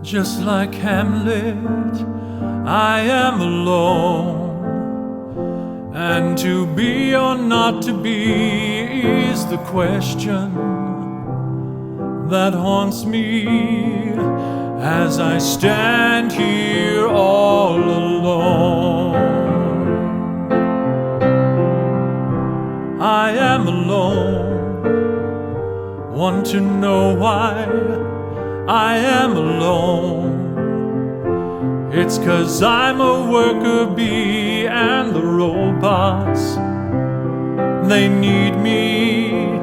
Just like Hamlet, I am alone. And to be or not to be is the question that haunts me as I stand here all alone. I am alone. Want to know why I am alone? It's 'cause I'm a worker bee and the robots, they need me,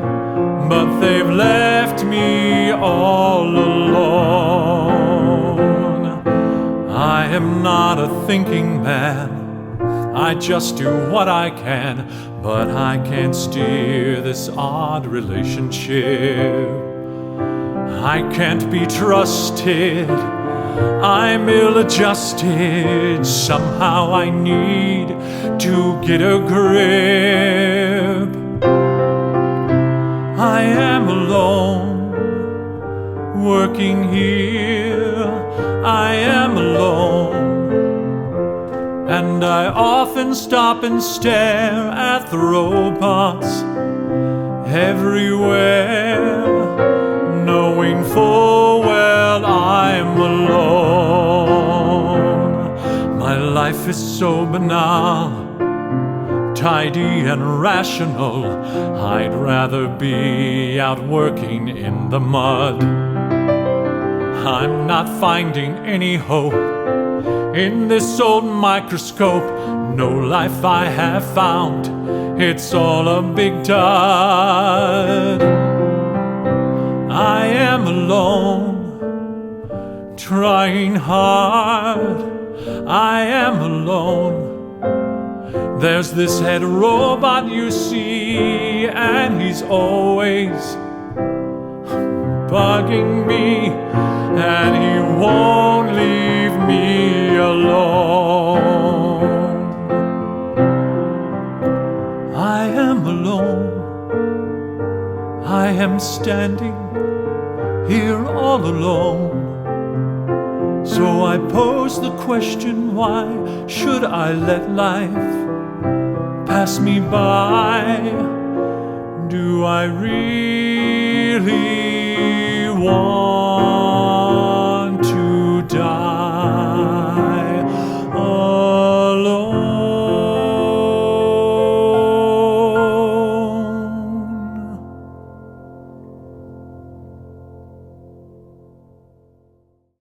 but they've left me all alone. I am not a thinking man, I just do what I can, but I can't steer this odd relationship. I can't be trusted, I'm ill-adjusted. Somehow I need to get a grip. I am alone, working here. I am alone, and I often stop and stare at the robots everywhere, knowing full well I'm alone. My life is so banal, tidy and rational. I'd rather be out working in the mud. I'm not finding any hope in this old microscope. No life I have found, it's all a big dud. I am alone, trying hard. I am alone. There's this head robot you see, and he's always bugging me, and he won't leave me alone. I am alone. I am standing here all alone. So I pose the question, why should I let life pass me by? Do I really want